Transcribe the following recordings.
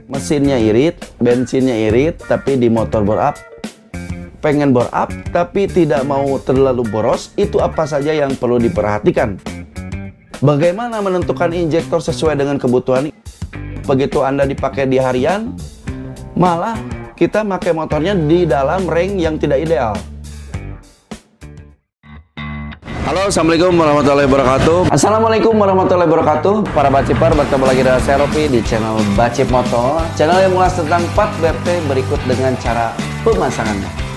Mesinnya irit, bensinnya irit, tapi di motor bore up. Pengen bore up, tapi tidak mau terlalu boros, itu apa saja yang perlu diperhatikan? Bagaimana menentukan injektor sesuai dengan kebutuhan? Begitu Anda dipakai di harian, malah kita pakai motornya di dalam range yang tidak ideal. Halo, assalamualaikum warahmatullahi wabarakatuh. Assalamualaikum warahmatullahi wabarakatuh. Para baciper, bertemu lagi dengan saya Ropi di channel Bacip Motor, channel yang mengulas tentang 4 BP berikut dengan cara pemasangannya.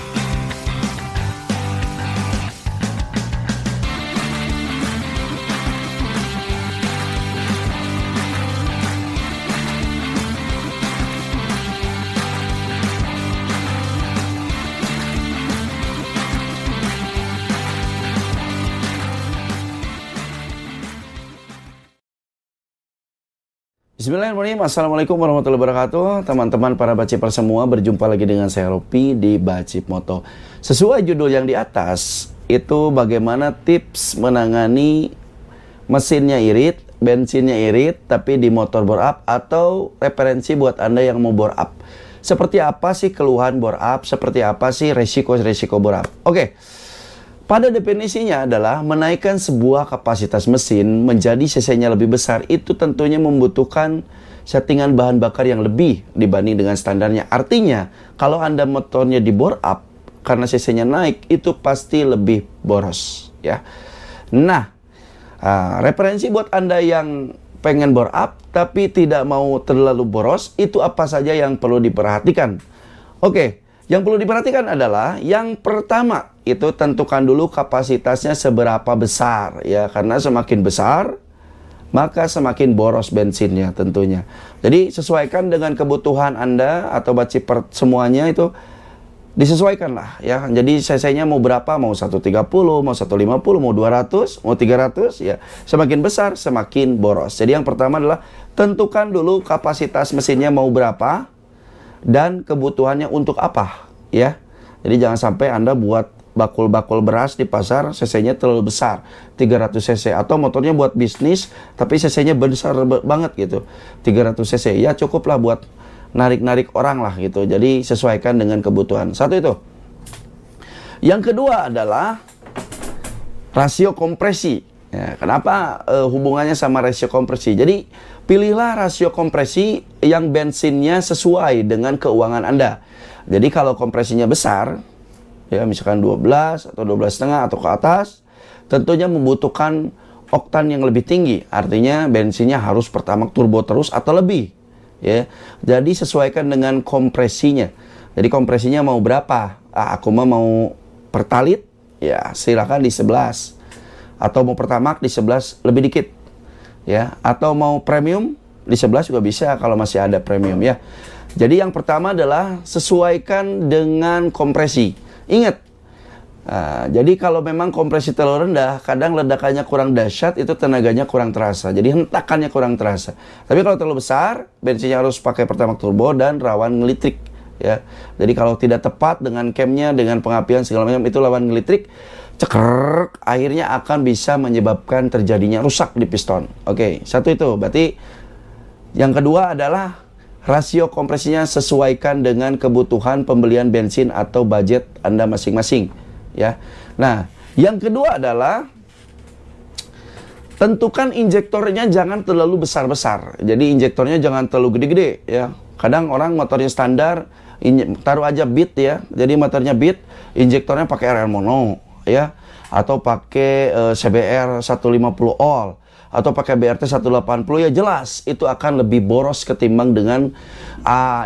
Bismillahirrahmanirrahim. Assalamualaikum warahmatullahi wabarakatuh. Teman-teman para baciper semua, berjumpa lagi dengan saya Ropi di Bacip Moto. Sesuai judul yang di atas, itu bagaimana tips menangani mesinnya irit, bensinnya irit, tapi di motor bore up, atau referensi buat Anda yang mau bore up. Seperti apa sih keluhan bore up? Seperti apa sih resiko-resiko bore up? Oke. Pada definisinya adalah menaikkan sebuah kapasitas mesin menjadi cc-nya lebih besar, itu tentunya membutuhkan settingan bahan bakar yang lebih dibanding dengan standarnya. Artinya, kalau Anda motornya di bore up karena cc-nya naik, itu pasti lebih boros, ya. Nah, referensi buat Anda yang pengen bore up tapi tidak mau terlalu boros, itu apa saja yang perlu diperhatikan? Oke. Yang perlu diperhatikan adalah yang pertama, itu tentukan dulu kapasitasnya seberapa besar, ya, karena semakin besar maka semakin boros bensinnya tentunya. Jadi sesuaikan dengan kebutuhan Anda atau baciper semuanya, itu disesuaikan lah, ya. Jadi cc-nya mau berapa, mau 130, mau 150, mau 200, mau 300, ya. Semakin besar semakin boros. Jadi yang pertama adalah tentukan dulu kapasitas mesinnya mau berapa dan kebutuhannya untuk apa, ya. Jadi jangan sampai Anda buat bakul-bakul beras di pasar, cc-nya terlalu besar, 300 cc, atau motornya buat bisnis tapi cc-nya besar banget gitu, 300 cc. Ya cukuplah buat narik-narik orang lah gitu. Jadi sesuaikan dengan kebutuhan. Satu itu. Yang kedua adalah rasio kompresi. Ya, kenapa hubungannya sama rasio kompresi? Jadi pilihlah rasio kompresi yang bensinnya sesuai dengan keuangan Anda. Jadi kalau kompresinya besar, ya misalkan 12 atau 12,5 atau ke atas, tentunya membutuhkan oktan yang lebih tinggi. Artinya bensinnya harus pertamax turbo terus atau lebih, ya. Jadi sesuaikan dengan kompresinya. Jadi kompresinya mau berapa? Aku mau pertalit, ya silakan di 11. Atau mau pertamax di 11 lebih dikit, ya. Atau mau premium di 11 juga bisa kalau masih ada premium, ya. Jadi yang pertama adalah sesuaikan dengan kompresi. Ingat, jadi kalau memang kompresi terlalu rendah, kadang ledakannya kurang dahsyat, itu tenaganya kurang terasa. Jadi hentakannya kurang terasa. Tapi kalau terlalu besar, bensinnya harus pakai pertamax turbo dan rawan ngelitrik, ya. Jadi kalau tidak tepat dengan camnya, dengan pengapian segala macam, itu rawan ngelitrik. Cekrek, akhirnya akan bisa menyebabkan terjadinya rusak di piston. Oke, satu itu. Berarti yang kedua adalah rasio kompresinya sesuaikan dengan kebutuhan pembelian bensin atau budget Anda masing-masing, ya. Nah, yang kedua adalah tentukan injektornya jangan terlalu besar-besar. Jadi injektornya jangan terlalu gede-gede, ya. Kadang orang motornya standar, taruh aja Beat, ya. Jadi motornya Beat, injektornya pakai RL mono, ya, atau pakai CBR 150 all, atau pakai BRT 180, ya jelas itu akan lebih boros ketimbang dengan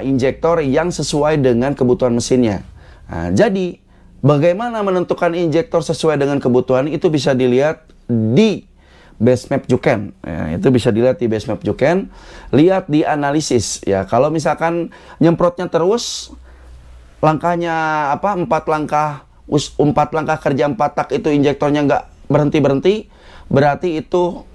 injektor yang sesuai dengan kebutuhan mesinnya. Nah, jadi bagaimana menentukan injektor sesuai dengan kebutuhan itu bisa dilihat di Basemap Juken, ya, itu bisa dilihat di Basemap Juken. Lihat di analisis, ya. Kalau misalkan nyemprotnya terus, langkahnya apa, 4 langkah kerja 4 tak, itu injektornya nggak berhenti-berhenti, berarti itu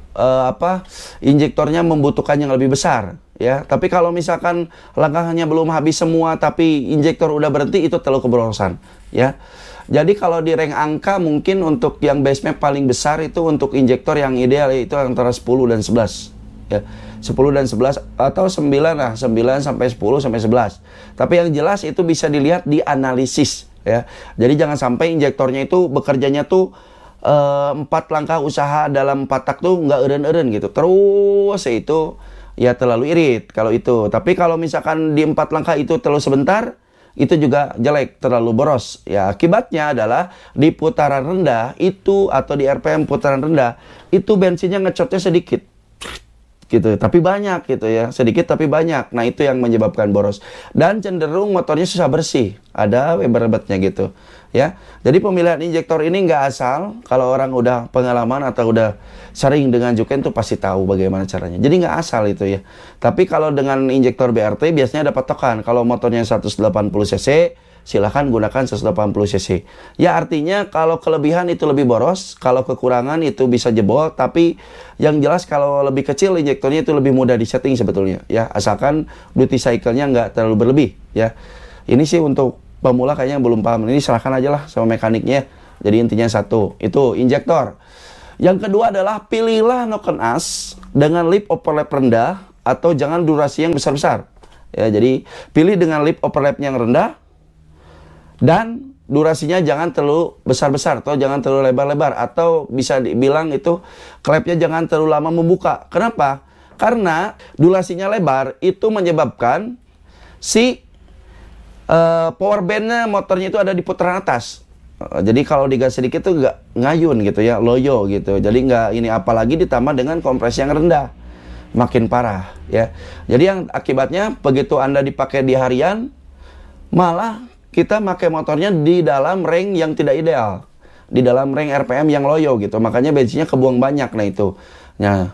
injektornya membutuhkan yang lebih besar, ya. Tapi kalau misalkan langkahnya belum habis semua tapi injektor udah berhenti, itu terlalu keborosan, ya. Jadi kalau di rank angka mungkin untuk yang Basemap paling besar itu untuk injektor yang ideal itu antara 10 dan 11, ya. 10 dan 11 atau 9 lah, 9 sampai 10 sampai 11. Tapi yang jelas itu bisa dilihat di analisis ya. Jadi jangan sampai injektornya itu bekerjanya tuh 4 langkah usaha dalam 4 tak tuh nggak eren-eren gitu. Terus itu ya terlalu irit kalau itu. Tapi kalau misalkan di 4 langkah itu terlalu sebentar, itu juga jelek, terlalu boros. Ya, akibatnya adalah di putaran rendah itu atau di RPM putaran rendah itu bensinnya ngecotnya sedikit. Gitu, tapi banyak gitu ya, sedikit tapi banyak. Nah, itu yang menyebabkan boros dan cenderung motornya susah bersih, ada berebetnya gitu ya. Jadi pemilihan injektor ini nggak asal. Kalau orang udah pengalaman atau udah sering dengan Juken tuh pasti tahu bagaimana caranya. Jadi nggak asal itu ya. Tapi kalau dengan injektor BRT biasanya ada patokan. Kalau motornya 180 cc, silahkan gunakan 180 cc. Ya artinya kalau kelebihan itu lebih boros, kalau kekurangan itu bisa jebol. Tapi yang jelas kalau lebih kecil injektornya itu lebih mudah disetting sebetulnya. Ya asalkan duty cycle-nya nggak terlalu berlebih. Ya ini sih untuk pemula kayaknya belum paham. Ini silahkan aja lah sama mekaniknya. Jadi intinya satu, itu injektor. Yang kedua adalah pilihlah noken as dengan lip overlap rendah atau jangan durasi yang besar-besar. Ya jadi pilih dengan lip overlap yang rendah. Dan durasinya jangan terlalu besar-besar atau jangan terlalu lebar-lebar. Atau bisa dibilang itu klepnya jangan terlalu lama membuka. Kenapa? Karena durasinya lebar itu menyebabkan si power bandnya motornya itu ada di putaran atas. Jadi kalau digas sedikit tuh nggak ngayun gitu ya, loyo gitu. Jadi nggak ini, apalagi ditambah dengan kompresi yang rendah. Makin parah ya. Jadi yang akibatnya begitu Anda dipakai di harian, malah kita pakai motornya di dalam rank yang tidak ideal, di dalam rank RPM yang loyo gitu, makanya bensinnya kebuang banyak. Nah itu, nah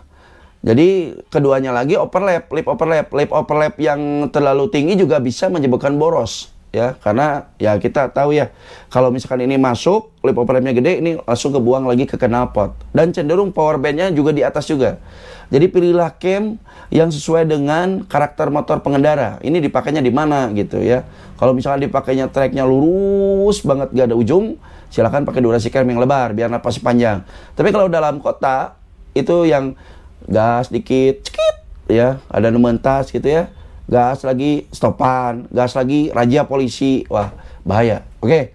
jadi keduanya lagi overlap, lip overlap yang terlalu tinggi juga bisa menyebabkan boros ya, karena ya kita tahu ya kalau misalkan ini masuk lip overlapnya gede, ini langsung kebuang lagi ke knalpot dan cenderung power bandnya juga di atas juga. Jadi pilihlah cam yang sesuai dengan karakter motor pengendara. Ini dipakainya di mana gitu ya. Kalau misalkan dipakainya treknya lurus banget gak ada ujung, silahkan pakai durasi cam yang lebar biar napasnya panjang. Tapi kalau dalam kota itu yang gas dikit, cekit ya, ada nementas gitu ya. Gas lagi stopan, gas lagi razia polisi. Wah, bahaya. Oke.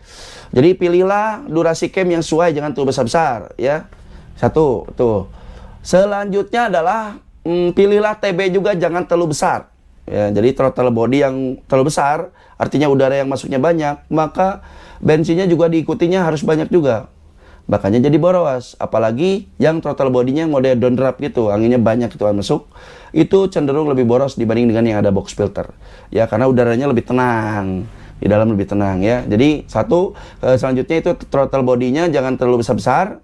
Jadi pilihlah durasi cam yang sesuai, jangan terlalu besar-besar ya. Satu, tuh. Selanjutnya adalah pilihlah TB juga jangan terlalu besar. Ya, jadi throttle body yang terlalu besar, artinya udara yang masuknya banyak, maka bensinnya juga diikutinya harus banyak juga. Makanya jadi boros. Apalagi yang throttle bodinya mode down drop gitu, anginnya banyak itu masuk, itu cenderung lebih boros dibanding dengan yang ada box filter. Ya, karena udaranya lebih tenang, di dalam lebih tenang ya. Jadi satu, selanjutnya itu throttle bodinya jangan terlalu besar-besar.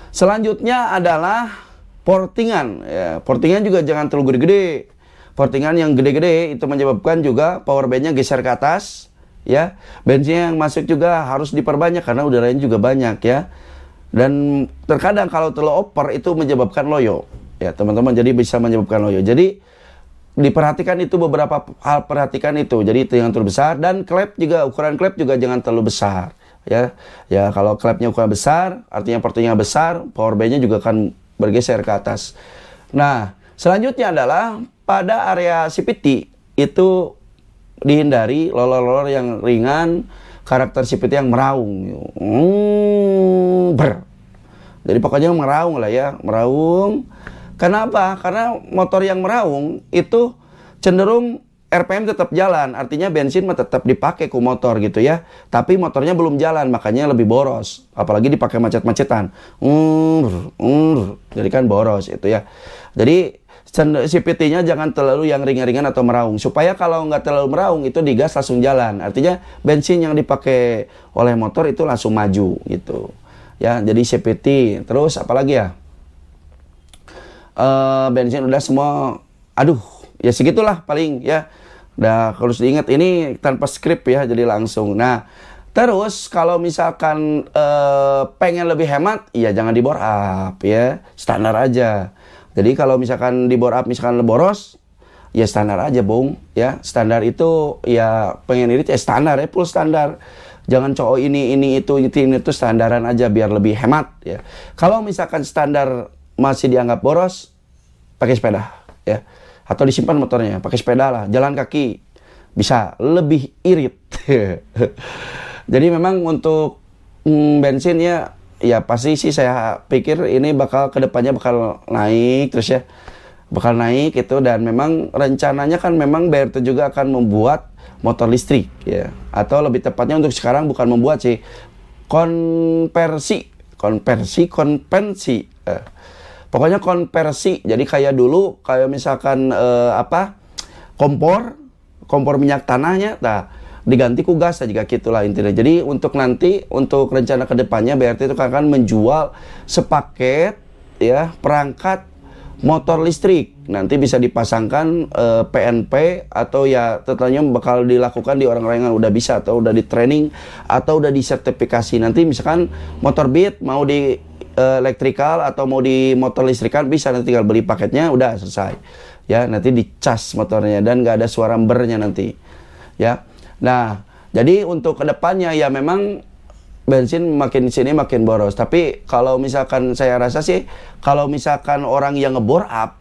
Selanjutnya adalah portingan. Ya, portingan juga jangan terlalu gede-gede. Portingan yang gede-gede itu menyebabkan juga power bandnya geser ke atas. Ya, bensin yang masuk juga harus diperbanyak karena udaranya juga banyak ya. Dan terkadang kalau terlalu over itu menyebabkan loyo. Ya teman-teman, jadi bisa menyebabkan loyo. Jadi diperhatikan itu beberapa hal, perhatikan itu. Jadi itu yang terlalu besar dan klep juga, ukuran klep juga jangan terlalu besar. Ya, ya kalau klepnya ukuran besar, artinya portingnya besar, power bandnya juga akan bergeser ke atas. Nah, selanjutnya adalah pada area CVT itu dihindari lolor-lolor yang ringan, karakter CVT yang meraung. Jadi pokoknya meraung lah ya, meraung. Kenapa? Karena motor yang meraung itu cenderung RPM tetap jalan, artinya bensin mah tetap dipakai ku motor gitu ya. Tapi motornya belum jalan, makanya lebih boros. Apalagi dipakai macet-macetan. Jadi kan boros itu ya. Jadi CVT-nya jangan terlalu yang ringan-ringan atau meraung. Supaya kalau nggak terlalu meraung itu digas langsung jalan. Artinya bensin yang dipakai oleh motor itu langsung maju gitu. Ya, jadi CVT. Terus apalagi ya? Bensin udah semua. Aduh, ya segitulah paling ya. Udah harus diingat ini tanpa skrip ya, jadi langsung. Nah, terus kalau misalkan pengen lebih hemat, ya jangan di bore up ya, standar aja. Jadi kalau misalkan di bore up misalkan boros, ya standar aja bung ya. Standar itu ya pengen irit ya standar ya, full standar. Jangan cowok ini itu standaran aja biar lebih hemat ya. Kalau misalkan standar masih dianggap boros, pakai sepeda ya, atau disimpan motornya pakai sepeda lah, jalan kaki bisa lebih irit. Jadi memang untuk bensin ya pasti sih saya pikir ini kedepannya bakal naik terus ya, bakal naik itu. Dan memang rencananya kan memang BRT juga akan membuat motor listrik ya, atau lebih tepatnya untuk sekarang bukan membuat sih, konversi. Pokoknya konversi. Jadi kayak dulu kayak misalkan kompor minyak tanahnya diganti ku gas aja gitulah intinya. Jadi untuk rencana kedepannya BRT itu akan menjual sepaket ya perangkat motor listrik. Nanti bisa dipasangkan PNP atau ya tentunya bakal dilakukan di orang-orang yang udah bisa atau udah di training atau udah disertifikasi. Nanti misalkan motor Beat mau di elektrikal atau mau di motor listrikan bisa, nanti tinggal beli paketnya udah selesai. Ya, nanti dicas motornya dan nggak ada suara embernya nanti. Ya. Nah, jadi untuk kedepannya ya memang bensin makin sini makin boros. Tapi kalau misalkan saya rasa sih, kalau misalkan orang yang ngebor up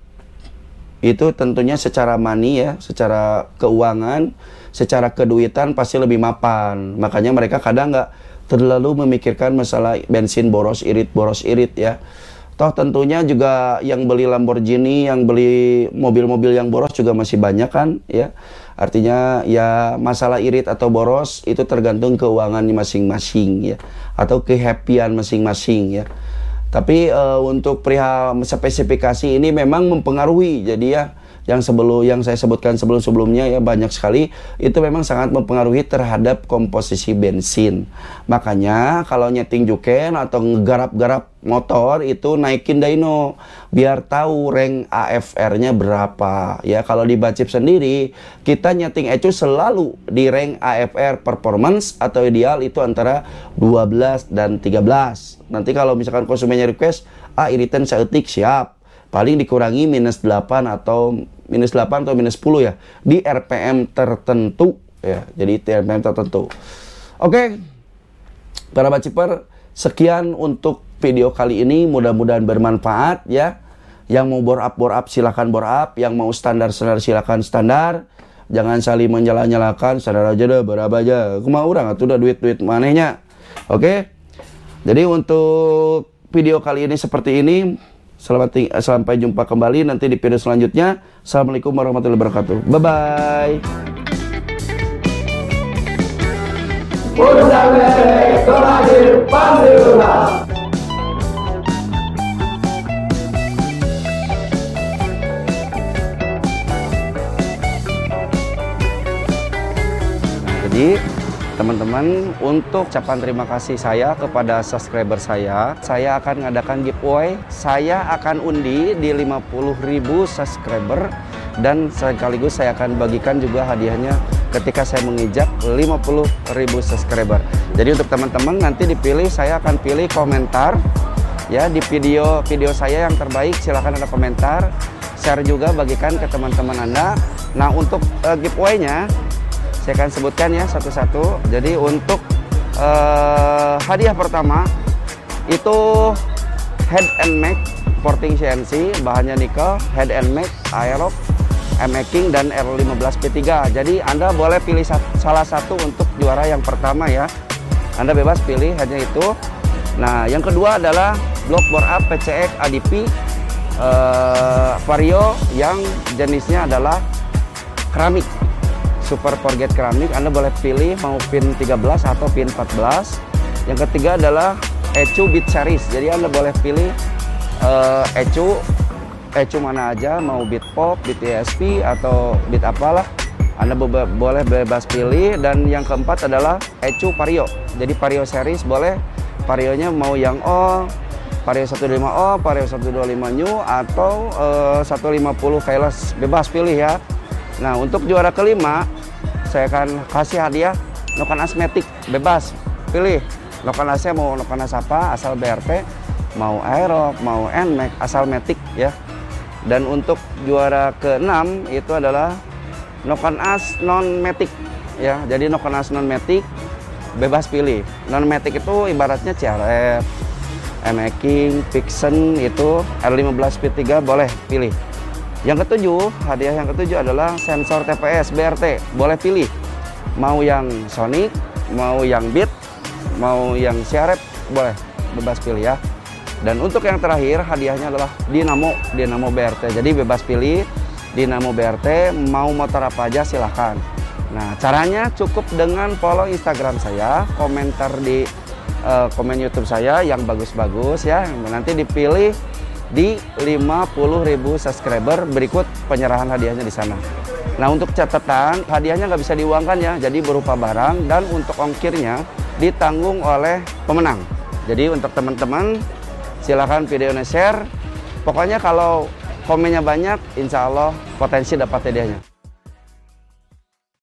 itu tentunya secara money ya, secara keuangan, secara keduitan pasti lebih mapan. Makanya mereka kadang nggak terlalu memikirkan masalah bensin boros irit ya. Toh tentunya juga yang beli Lamborghini, yang beli mobil-mobil yang boros juga masih banyak kan ya. Artinya ya masalah irit atau boros itu tergantung keuangannya masing-masing ya, atau kehappyan masing-masing ya. Tapi untuk perihal spesifikasi ini memang mempengaruhi. Jadi ya yang saya sebutkan sebelum-sebelumnya ya banyak sekali itu memang sangat mempengaruhi terhadap komposisi bensin. Makanya kalau nyeting juken atau ngegarap-garap motor itu naikin dyno biar tahu rank AFR-nya berapa. Ya kalau di Bacip sendiri kita nyeting ECU selalu di rank AFR performance atau ideal itu antara 12 dan 13. Nanti kalau misalkan konsumennya request, iritan seetik siap. Paling dikurangi -8 atau -10 ya di RPM tertentu ya. Jadi RPM tertentu. Oke. Para Baciper, sekian untuk video kali ini, mudah-mudahan bermanfaat ya. Yang mau bore up silakan bore up, yang mau standar silakan standar. Jangan saling menyala-nyalakan, standar aja dah, berapa aja. Aku mau orang atuh udah duit manehnya. Oke. Jadi untuk video kali ini seperti ini. Sampai jumpa kembali nanti di video selanjutnya. Assalamualaikum warahmatullahi wabarakatuh. Bye-bye. Jadi teman-teman, untuk ucapan terima kasih saya kepada subscriber saya akan mengadakan giveaway. Saya akan undi di 50.000 subscriber dan sekaligus saya akan bagikan juga hadiahnya ketika saya menginjak 50.000 subscriber. Jadi untuk teman-teman nanti dipilih, saya akan pilih komentar ya di video saya yang terbaik. Silahkan ada komentar, share juga, bagikan ke teman-teman Anda. Nah untuk giveaway-nya saya akan sebutkan ya satu-satu. Jadi untuk hadiah pertama itu head and make porting CNC, bahannya nikel, head and make, aerob, making dan R15P3. Jadi Anda boleh pilih salah satu untuk juara yang pertama ya. Anda bebas pilih hanya itu. Nah yang kedua adalah block bore up PCX ADP Vario yang jenisnya adalah keramik, Super Forget keramik. Anda boleh pilih mau pin 13 atau pin 14. Yang ketiga adalah ECU Beat Series. Jadi Anda boleh pilih ECU mana aja, mau Beat Pop, Beat ESP atau Beat apalah. Anda boleh bebas pilih. Dan yang keempat adalah ECU Vario. Jadi Vario Series boleh, Varionya mau yang O, Vario 125O, Vario 125 New atau 150 Keyless, bebas pilih ya. Nah untuk juara kelima saya akan kasih hadiah noken asmetik, bebas pilih noken asnya mau noken as apa, asal BRP, mau aerob, mau nmax, asal matic ya. Dan untuk juara keenam itu adalah noken as non matic ya. Jadi noken as non matic bebas pilih. Non matic itu ibaratnya CRF, making, Vixen itu R15P3 boleh pilih. Yang ketujuh, hadiah yang ketujuh adalah sensor TPS BRT. Boleh pilih, mau yang Sonic, mau yang Beat, mau yang Xiaomi, boleh, bebas pilih ya. Dan untuk yang terakhir, hadiahnya adalah Dinamo BRT. Jadi bebas pilih Dinamo BRT, mau motor apa aja silahkan. Nah, caranya cukup dengan follow Instagram saya, komentar di komen YouTube saya yang bagus-bagus ya. Nanti dipilih di 50.000 subscriber, berikut penyerahan hadiahnya di sana. Nah, untuk catatan, hadiahnya nggak bisa diuangkan ya, jadi berupa barang, dan untuk ongkirnya ditanggung oleh pemenang. Jadi untuk teman-teman, silahkan videonya share. Pokoknya kalau komennya banyak, insya Allah potensi dapat hadiahnya.